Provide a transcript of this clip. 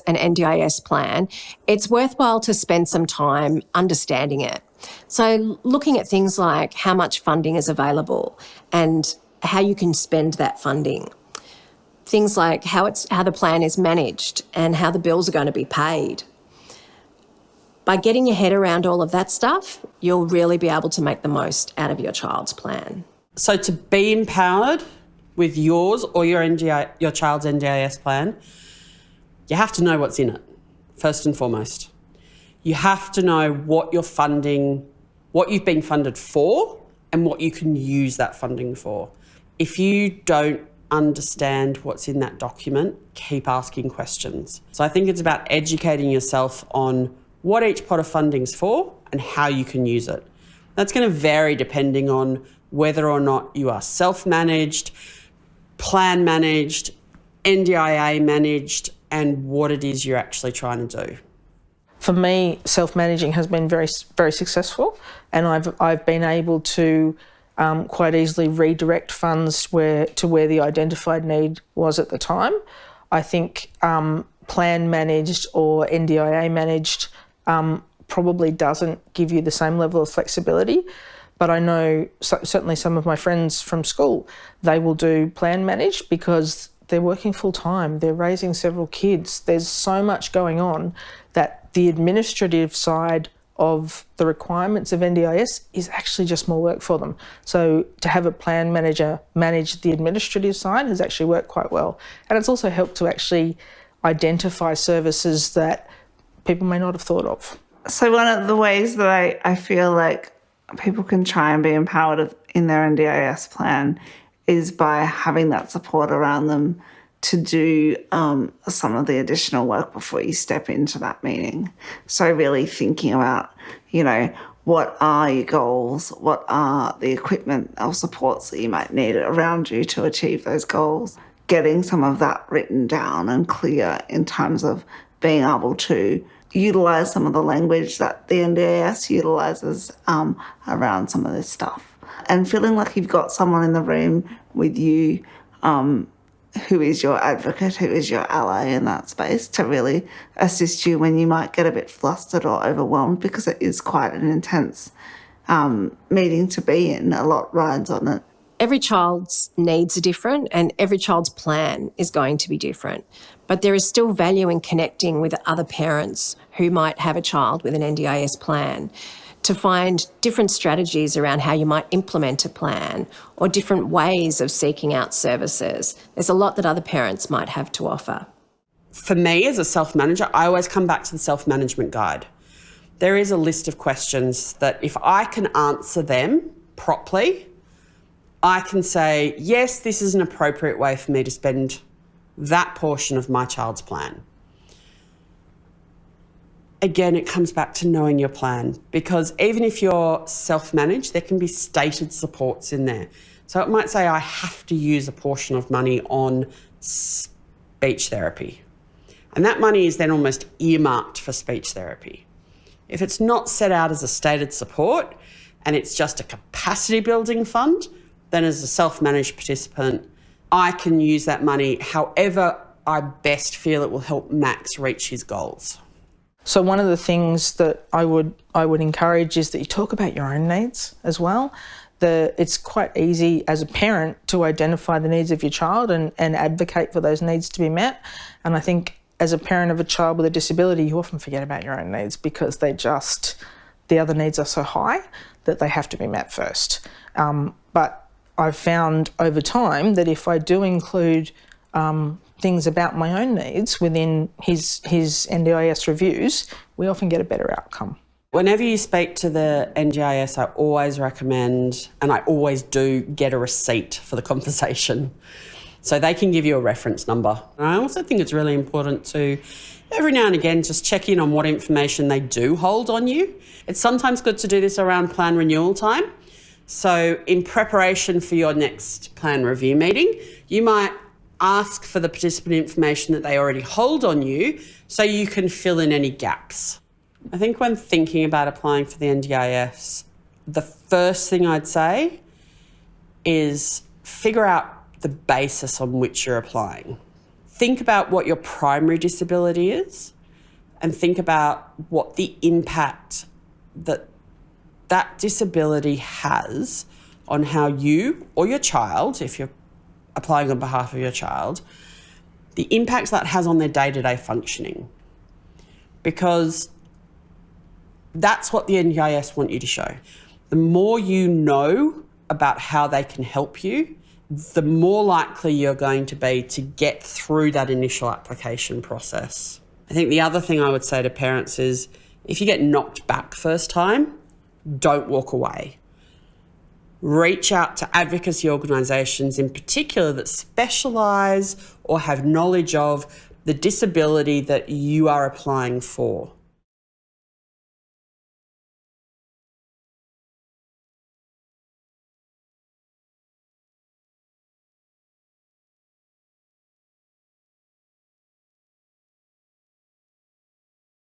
an NDIS plan, it's worthwhile to spend some time understanding it. So looking at things like how much funding is available and how you can spend that funding. Things like how the plan is managed and how the bills are going to be paid. By getting your head around all of that stuff, you'll really be able to make the most out of your child's plan. So to be empowered with yours or your child's NDIS plan, you have to know what's in it, first and foremost. You have to know what you're funding, what you've been funded for, and what you can use that funding for. If you don't understand what's in that document, keep asking questions. So I think it's about educating yourself on what each pot of funding's for and how you can use it. That's going to vary depending on whether or not you are self-managed, plan managed, NDIA managed, and what it is you're actually trying to do. For me, self-managing has been very, very successful, and I've been able to quite easily redirect funds to where the identified need was at the time. I think plan managed or NDIA managed probably doesn't give you the same level of flexibility. But I know certainly some of my friends from school, they will do plan managed because they're working full time, they're raising several kids. There's so much going on that the administrative side of the requirements of NDIS is actually just more work for them. So to have a plan manager manage the administrative side has actually worked quite well. And it's also helped to actually identify services that people may not have thought of. So one of the ways that I feel like people can try and be empowered in their NDIS plan is by having that support around them to do some of the additional work before you step into that meeting. So really thinking about, what are your goals? What are the equipment or supports that you might need around you to achieve those goals? Getting some of that written down and clear in terms of being able to utilise some of the language that the NDIS utilises around some of this stuff. And feeling like you've got someone in the room with you who is your advocate, who is your ally in that space to really assist you when you might get a bit flustered or overwhelmed, because it is quite an intense meeting to be in. A lot rides on it. Every child's needs are different and every child's plan is going to be different. But there is still value in connecting with other parents who might have a child with an NDIS plan to find different strategies around how you might implement a plan or different ways of seeking out services. There's a lot that other parents might have to offer. For me as a self-manager, I always come back to the self-management guide. There is a list of questions that if I can answer them properly, I can say, yes, this is an appropriate way for me to spend that portion of my child's plan. Again, it comes back to knowing your plan, because even if you're self-managed, there can be stated supports in there. So it might say, I have to use a portion of money on speech therapy. And that money is then almost earmarked for speech therapy. If it's not set out as a stated support and it's just a capacity building fund, then as a self-managed participant, I can use that money however I best feel it will help Max reach his goals. So one of the things that I would encourage is that you talk about your own needs as well. It's quite easy as a parent to identify the needs of your child and advocate for those needs to be met. And I think as a parent of a child with a disability, you often forget about your own needs because the other needs are so high that they have to be met first. But I've found over time that if I do include things about my own needs within his NDIS reviews, we often get a better outcome. Whenever you speak to the NDIS, I always recommend, and I always do, get a receipt for the conversation. So they can give you a reference number. And I also think it's really important to, every now and again, just check in on what information they do hold on you. It's sometimes good to do this around plan renewal time. So in preparation for your next plan review meeting, you might ask for the participant information that they already hold on you so you can fill in any gaps. I think when thinking about applying for the NDIS, the first thing I'd say is figure out the basis on which you're applying. think about what your primary disability is and think about what the impact that disability has on how you or your child, if you're applying on behalf of your child, the impacts that has on their day-to-day functioning. Because that's what the NDIS want you to show. The more you know about how they can help you, the more likely you're going to be to get through that initial application process. I think the other thing I would say to parents is, if you get knocked back first time, don't walk away. Reach out to advocacy organisations in particular that specialise or have knowledge of the disability that you are applying for.